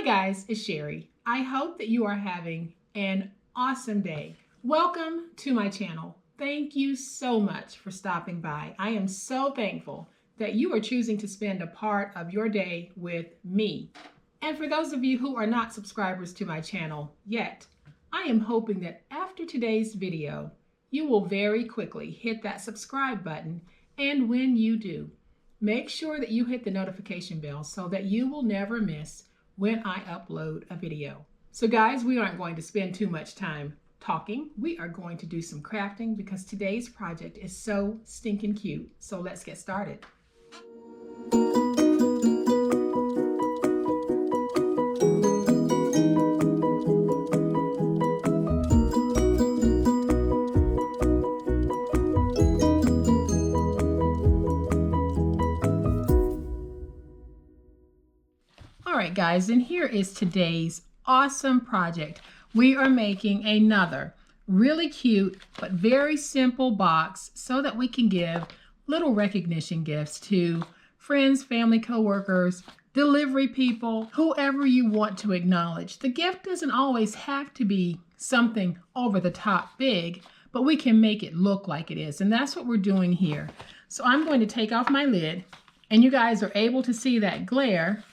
guys, it's Sherry. I hope that you are having an awesome day. Welcome to my channel. Thank you so much for stopping by. I am so thankful that you are choosing to spend a part of your day with me. And for those of you who are not subscribers to my channel yet, I am hoping that after today's video, you will very quickly hit that subscribe button. And when you do, make sure that you hit the notification bell so that you will never miss when I upload a video. So guys, we aren't going to spend too much time talking. We are going to do some crafting because today's project is so stinking cute. So let's get started. Alright guys, and here is today's awesome project. We are making another really cute but very simple box so that we can give little recognition gifts to friends, family, co-workers, delivery people, whoever you want to acknowledge. The gift doesn't always have to be something over the top big, but we can make it look like it is, and that's what we're doing here. So I'm going to take off my lid, and you guys are able to see that glare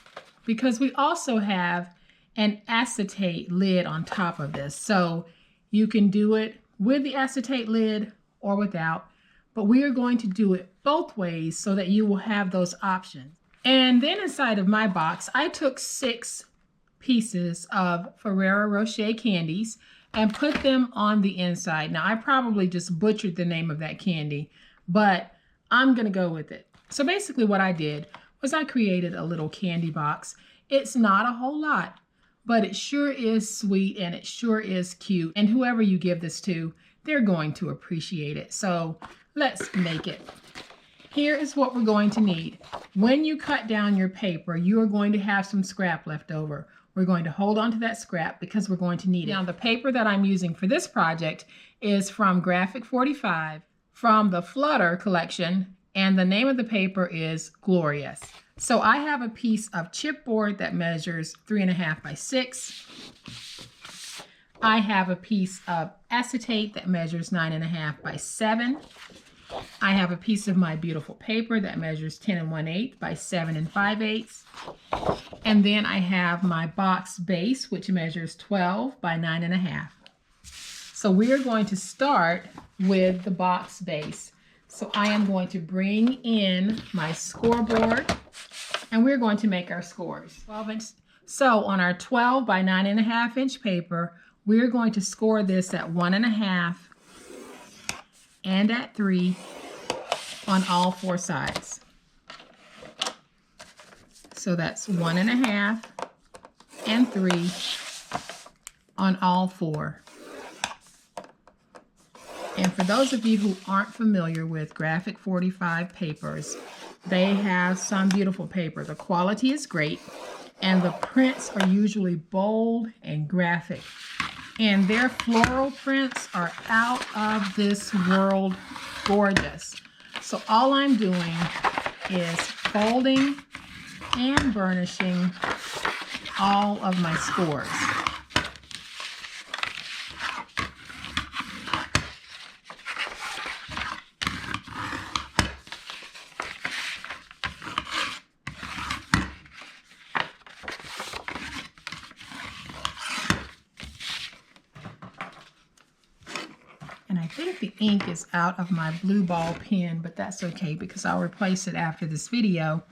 because we also have an acetate lid on top of this. So you can do it with the acetate lid or without, but we are going to do it both ways so that you will have those options. And then inside of my box, I took 6 pieces of Ferrero Rocher candies and put them on the inside. Now I probably just butchered the name of that candy, but I'm gonna go with it. So basically what I did was I created a little candy box. It's not a whole lot, but it sure is sweet and it sure is cute. And whoever you give this to, they're going to appreciate it. So let's make it. Here is what we're going to need. When you cut down your paper, you are going to have some scrap left over. We're going to hold on to that scrap because we're going to need it. Now the paper that I'm using for this project is from Graphic 45 from the Flutter collection, and the name of the paper is Glorious. So I have a piece of chipboard that measures 3.5 by 6. I have a piece of acetate that measures 9.5 by 7. I have a piece of my beautiful paper that measures 10 1/8 by 7 5/8. And then I have my box base, which measures 12 by 9.5. So we are going to start with the box base. So I am going to bring in my scoreboard and we're going to make our scores. 12 inch. So on our 12 by 9.5 inch paper, we're going to score this at 1.5 and at 3 on all 4 sides. So that's 1.5 and 3 on all 4. And for those of you who aren't familiar with Graphic 45 papers, they have some beautiful paper. The quality is great, and the prints are usually bold and graphic. And their floral prints are out of this world gorgeous. So all I'm doing is folding and burnishing all of my scores. And I think the ink is out of my blue ball pen, but that's okay because I'll replace it after this video.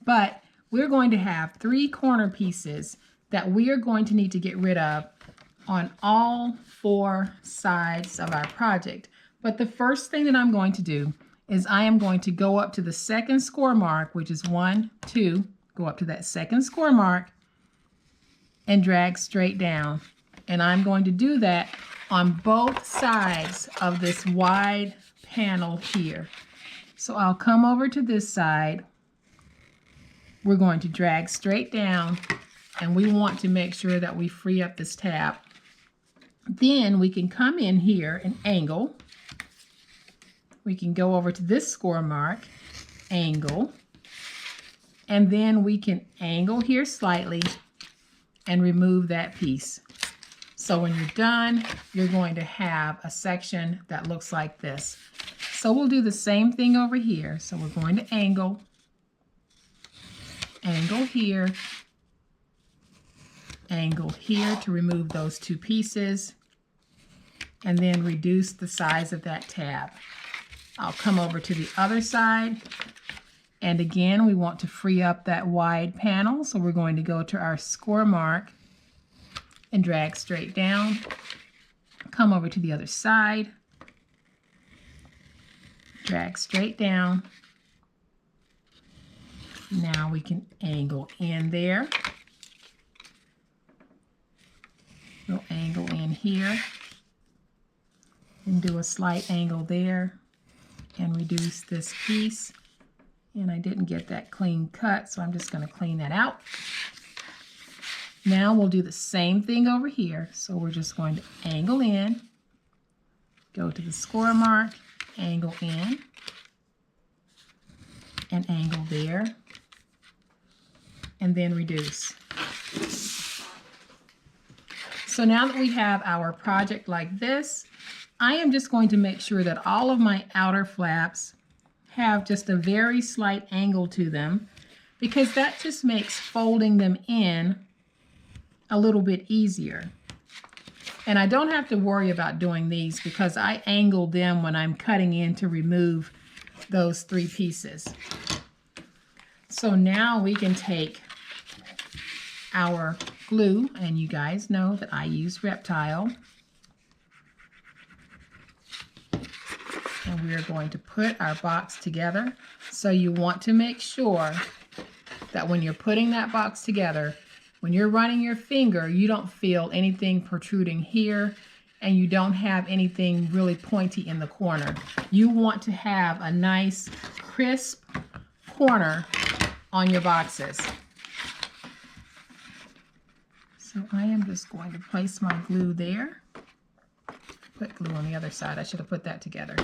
But we're going to have 3 corner pieces that we are going to need to get rid of on all 4 sides of our project. But the first thing that I'm going to do is I am going to go up to the second score mark, which is 1, 2, go up to that second score mark and drag straight down. And I'm going to do that on both sides of this wide panel here. So I'll come over to this side. We're going to drag straight down, and we want to make sure that we free up this tab. Then we can come in here and angle. We can go over to this score mark, angle, and then we can angle here slightly and remove that piece. So when you're done, you're going to have a section that looks like this. So we'll do the same thing over here. So we're going to angle here, angle here to remove those two pieces, and then reduce the size of that tab. I'll come over to the other side, and again we want to free up that wide panel, so we're going to go to our score mark and drag straight down, come over to the other side, drag straight down. Now we can angle in there. We'll angle in here and do a slight angle there and reduce this piece. And I didn't get that clean cut, so I'm just going to clean that out. Now we'll do the same thing over here. So we're just going to angle in, go to the score mark, angle in, and angle there, and then reduce. So now that we have our project like this, I am just going to make sure that all of my outer flaps have just a very slight angle to them, because that just makes folding them in a little bit easier. And I don't have to worry about doing these because I angled them when I'm cutting in to remove those three pieces. So now we can take our glue, and you guys know that I use Reptile. And we are going to put our box together. So you want to make sure that when you're putting that box together, when you're running your finger, you don't feel anything protruding here, and you don't have anything really pointy in the corner. You want to have a nice crisp corner on your boxes. So I am just going to place my glue there. Put glue on the other side. I should have put that together.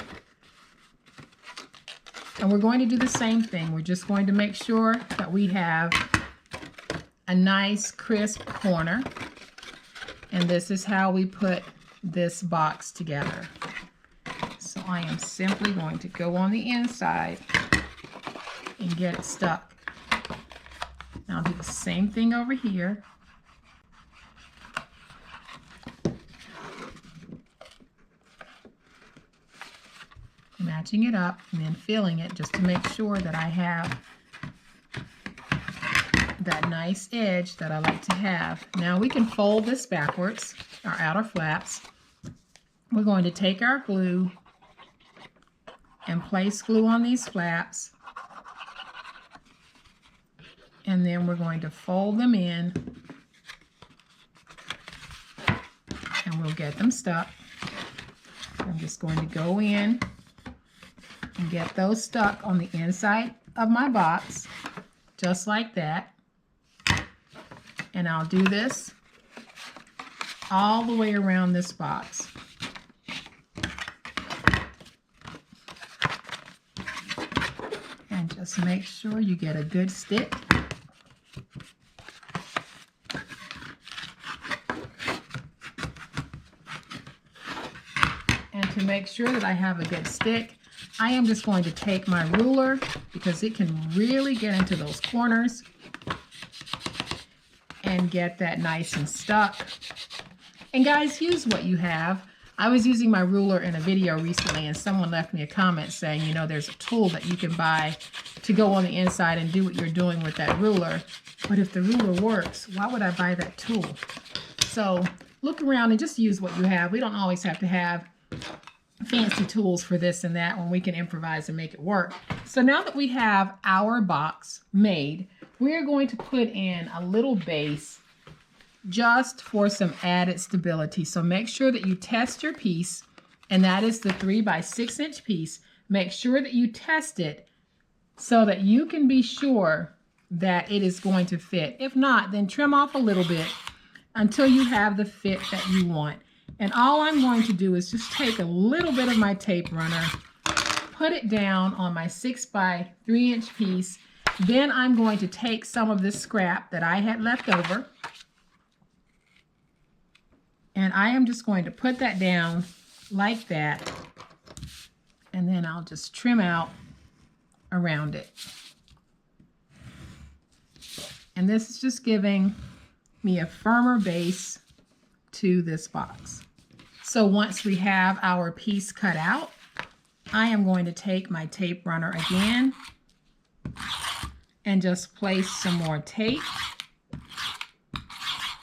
And we're going to do the same thing. We're just going to make sure that we have a nice crisp corner. And this is how we put this box together. So I am simply going to go on the inside and get it stuck. Now I'll do the same thing over here. Matching it up and then filling it just to make sure that I have that nice edge that I like to have. Now we can fold this backwards, our outer flaps. We're going to take our glue and place glue on these flaps, and then we're going to fold them in and we'll get them stuck. I'm just going to go in and get those stuck on the inside of my box, just like that. And I'll do this all the way around this box. And just make sure you get a good stick. And to make sure that I have a good stick, I am just going to take my ruler, because it can really get into those corners, and get that nice and stuck. And guys, use what you have. I was using my ruler in a video recently, and someone left me a comment saying, you know, there's a tool that you can buy to go on the inside and do what you're doing with that ruler. But if the ruler works, why would I buy that tool? So look around and just use what you have. We don't always have to have fancy tools for this and that when we can improvise and make it work. So now that we have our box made, we're going to put in a little base just for some added stability. So make sure that you test your piece, and that is the 3 by 6 inch piece. Make sure that you test it so that you can be sure that it is going to fit. If not, then trim off a little bit until you have the fit that you want. And all I'm going to do is just take a little bit of my tape runner, put it down on my 6 by 3 inch piece. Then I'm going to take some of this scrap that I had left over, And I am just going to put that down like that. And then I'll just trim out around it. And this is just giving me a firmer base to this box. So once we have our piece cut out, I am going to take my tape runner again and just place some more tape.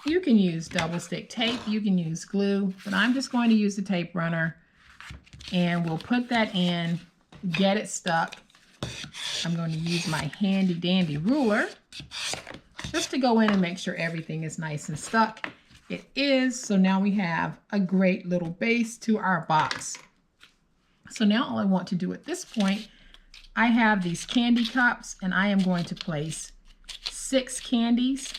You can use double stick tape, you can use glue, but I'm just going to use the tape runner, and we'll put that in, get it stuck. I'm going to use my handy dandy ruler just to go in and make sure everything is nice and stuck. It is, so now we have a great little base to our box. So now all I want to do at this point, I have these candy cups, and I am going to place 6 candies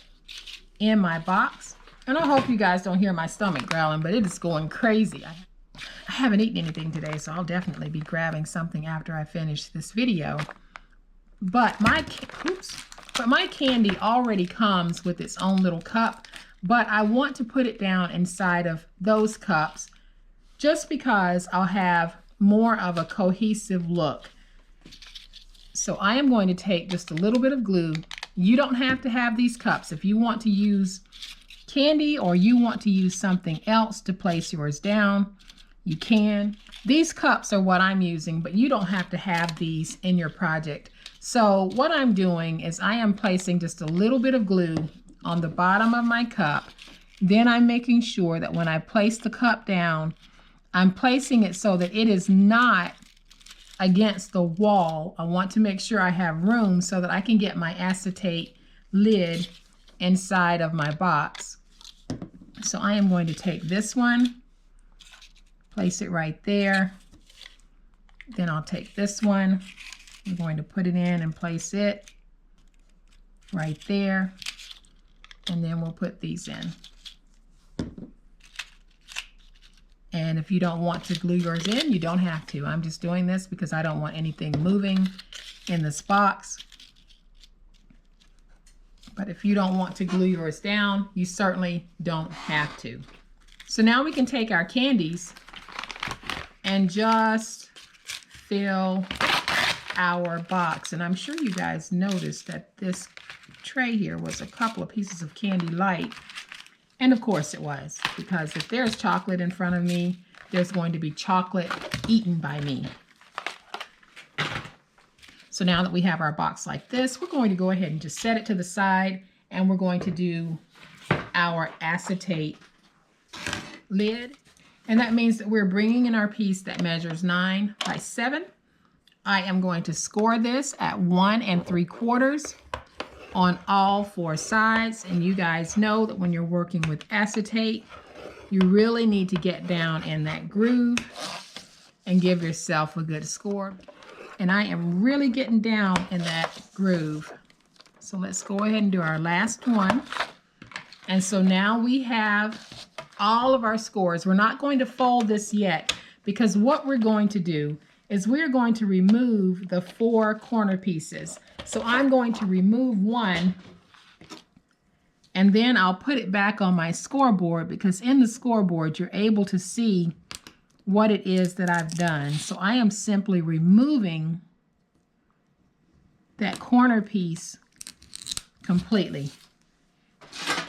in my box. And I hope you guys don't hear my stomach growling, but it is going crazy. I haven't eaten anything today, so I'll definitely be grabbing something after I finish this video. But my candy already comes with its own little cup, but I want to put it down inside of those cups just because I'll have more of a cohesive look. So I am going to take just a little bit of glue. You don't have to have these cups. If you want to use candy or you want to use something else to place yours down, you can. These cups are what I'm using, but you don't have to have these in your project. So what I'm doing is I am placing just a little bit of glue on the bottom of my cup. Then I'm making sure that when I place the cup down, I'm placing it so that it is not against the wall. I want to make sure I have room so that I can get my acetate lid inside of my box. So I am going to take this one, place it right there. Then I'll take this one. I'm going to put it in and place it right there. And then we'll put these in. And if you don't want to glue yours in, you don't have to. I'm just doing this because I don't want anything moving in this box. But if you don't want to glue yours down, you certainly don't have to. So now we can take our candies and just fill our box. And I'm sure you guys noticed that this tray here was a couple of pieces of candy light. And of course it was, because if there's chocolate in front of me, there's going to be chocolate eaten by me. So now that we have our box like this, we're going to go ahead and just set it to the side, and we're going to do our acetate lid. And that means that we're bringing in our piece that measures 9 by 7. I am going to score this at 1 3/4 on all 4 sides. And you guys know that when you're working with acetate, you really need to get down in that groove and give yourself a good score. And I am really getting down in that groove. So let's go ahead and do our last one. And so now we have all of our scores. We're not going to fold this yet, because what we're going to do is we're going to remove the 4 corner pieces. So I'm going to remove one, and then I'll put it back on my scoreboard, because in the scoreboard you're able to see what it is that I've done. So I am simply removing that corner piece completely.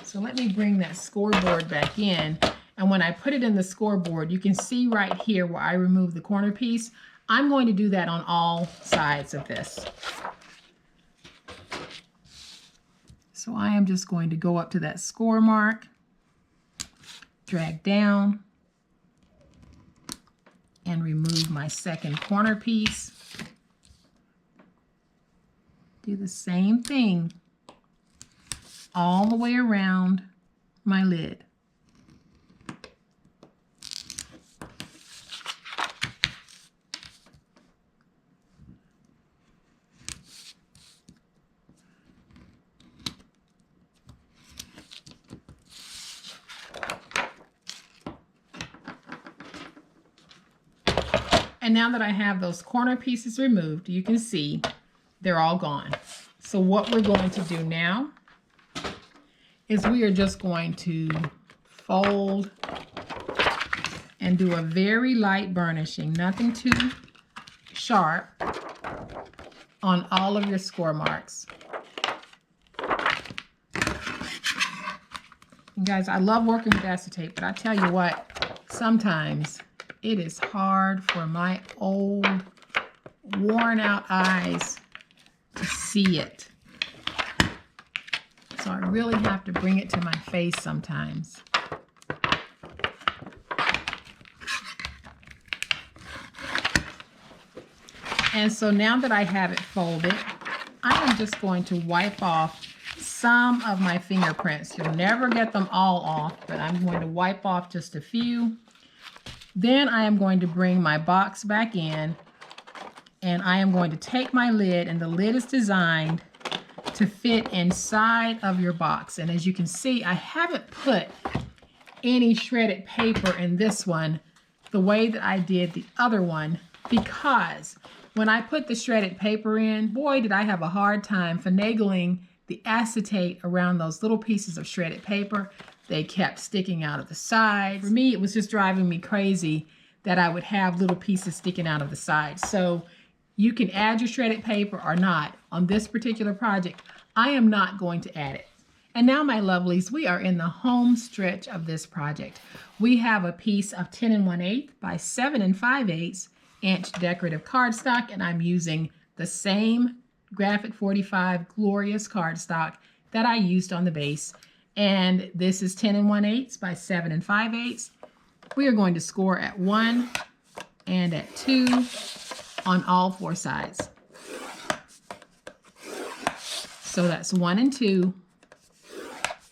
So let me bring that scoreboard back in, and when I put it in the scoreboard, you can see right here where I remove the corner piece. I'm going to do that on all sides of this. So I am just going to go up to that score mark, drag down, and remove my second corner piece. Do the same thing all the way around my lid. And now that I have those corner pieces removed, you can see they're all gone. So what we're going to do now is we are just going to fold and do a very light burnishing, nothing too sharp, on all of your score marks. You guys, I love working with acetate, but I tell you what, sometimes it is hard for my old, worn out eyes to see it. So I really have to bring it to my face sometimes. And so now that I have it folded, I am just going to wipe off some of my fingerprints. You'll never get them all off, but I'm going to wipe off just a few. Then I am going to bring my box back in, and I am going to take my lid, and the lid is designed to fit inside of your box. And as you can see, I haven't put any shredded paper in this one the way that I did the other one, because when I put the shredded paper in, boy, did I have a hard time finagling the acetate around those little pieces of shredded paper. They kept sticking out of the sides. For me, it was just driving me crazy that I would have little pieces sticking out of the sides. So you can add your shredded paper or not. On this particular project, I am not going to add it. And now, my lovelies, we are in the home stretch of this project. We have a piece of 10 1/8 by 7 5/8 inch decorative cardstock, and I'm using the same Graphic 45 Glorious cardstock that I used on the base. And this is 10 1/8 by 7 5/8. We are going to score at 1 and at 2 on all 4 sides. So that's 1 and 2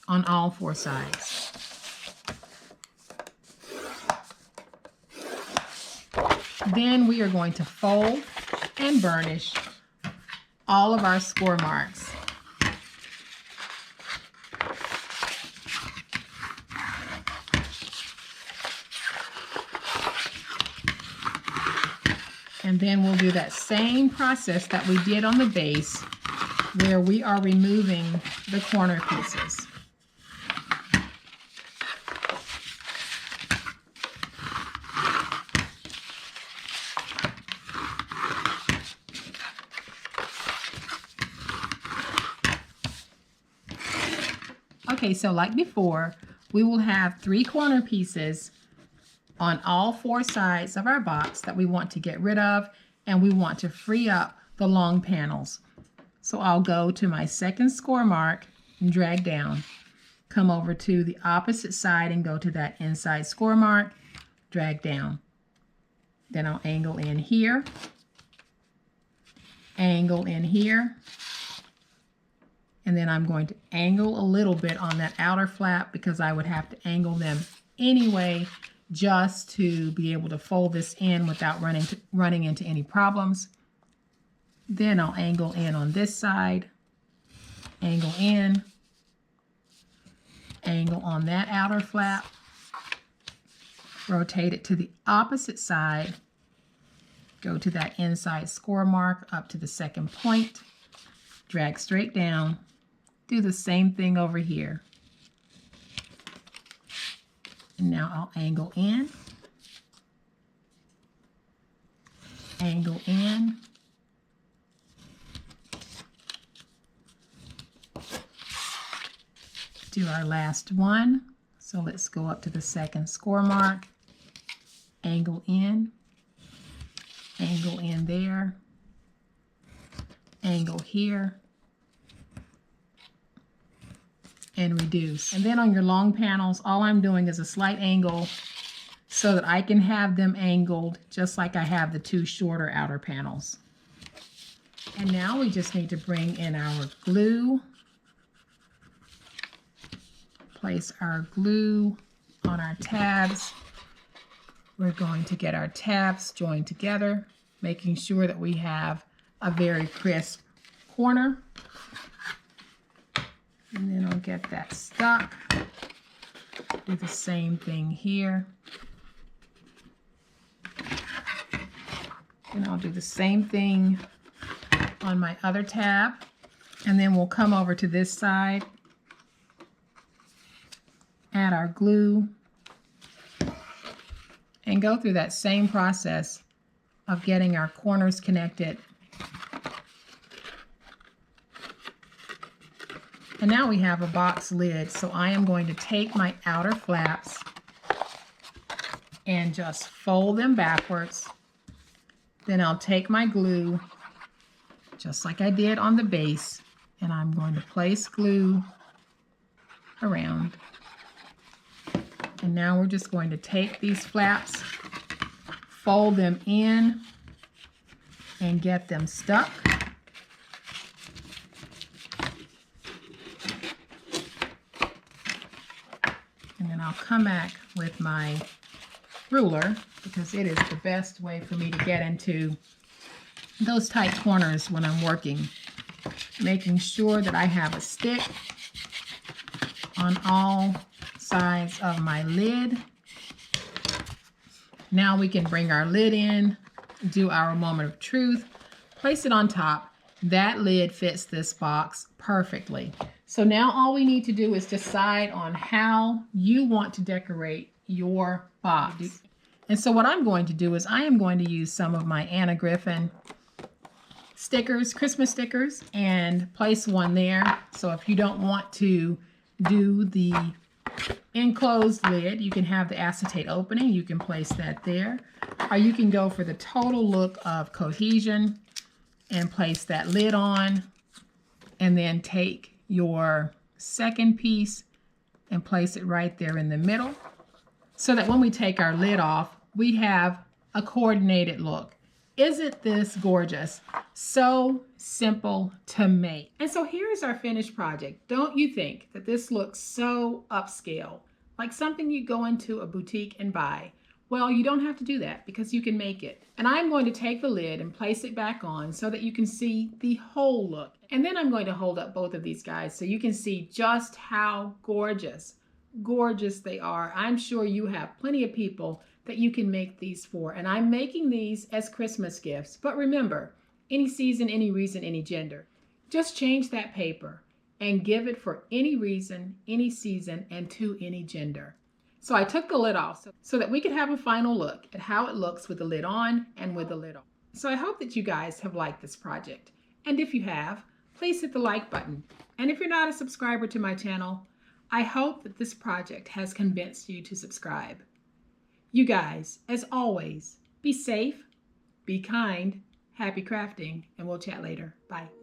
on all 4 sides. Then we are going to fold and burnish all of our score marks. And then we'll do that same process that we did on the base, where we are removing the corner pieces. Okay, so like before, we will have 3 corner pieces on all 4 sides of our box that we want to get rid of, and we want to free up the long panels. So I'll go to my second score mark and drag down, come over to the opposite side and go to that inside score mark, drag down. Then I'll angle in here, angle in here, and then I'm going to angle a little bit on that outer flap because I would have to angle them anyway just to be able to fold this in without running into any problems. Then I'll angle in on this side, angle in, angle on that outer flap, rotate it to the opposite side, go to that inside score mark up to the second point, drag straight down, do the same thing over here. And now I'll angle in, angle in, do our last one. So let's go up to the second score mark, angle in there, angle here, and reduce. And then on your long panels, all I'm doing is a slight angle so that I can have them angled just like I have the 2 shorter outer panels. And now we just need to bring in our glue, place our glue on our tabs. We're going to get our tabs joined together, making sure that we have a very crisp corner. And then I'll get that stuck. Do the same thing here. And I'll do the same thing on my other tab. And then we'll come over to this side, add our glue, and go through that same process of getting our corners connected. And now we have a box lid, so I am going to take my outer flaps and just fold them backwards. Then I'll take my glue, just like I did on the base, and I'm going to place glue around. And now we're just going to take these flaps, fold them in, and get them stuck. And then I'll come back with my ruler, because it is the best way for me to get into those tight corners when I'm working. Making sure that I have a stick on all sides of my lid. Now we can bring our lid in, do our moment of truth, place it on top. That lid fits this box perfectly. So now all we need to do is decide on how you want to decorate your box. And so what I'm going to do is I am going to use some of my Anna Griffin stickers, Christmas stickers, and place one there. So if you don't want to do the enclosed lid, you can have the acetate opening. You can place that there. Or you can go for the total look of cohesion and place that lid on, and then take your second piece and place it right there in the middle, so that when we take our lid off, we have a coordinated look. Isn't this gorgeous? So simple to make. And so here's our finished project. Don't you think that this looks so upscale, like something you go into a boutique and buy? Well, you don't have to do that, because you can make it. And I'm going to take the lid and place it back on so that you can see the whole look. And then I'm going to hold up both of these guys so you can see just how gorgeous they are. I'm sure you have plenty of people that you can make these for. And I'm making these as Christmas gifts. But remember, any season, any reason, any gender. Just change that paper and give it for any reason, any season, and to any gender. So I took the lid off so that we could have a final look at how it looks with the lid on and with the lid off. So I hope that you guys have liked this project. And if you have, please hit the like button. And if you're not a subscriber to my channel, I hope that this project has convinced you to subscribe. You guys, as always, be safe, be kind, happy crafting, and we'll chat later. Bye.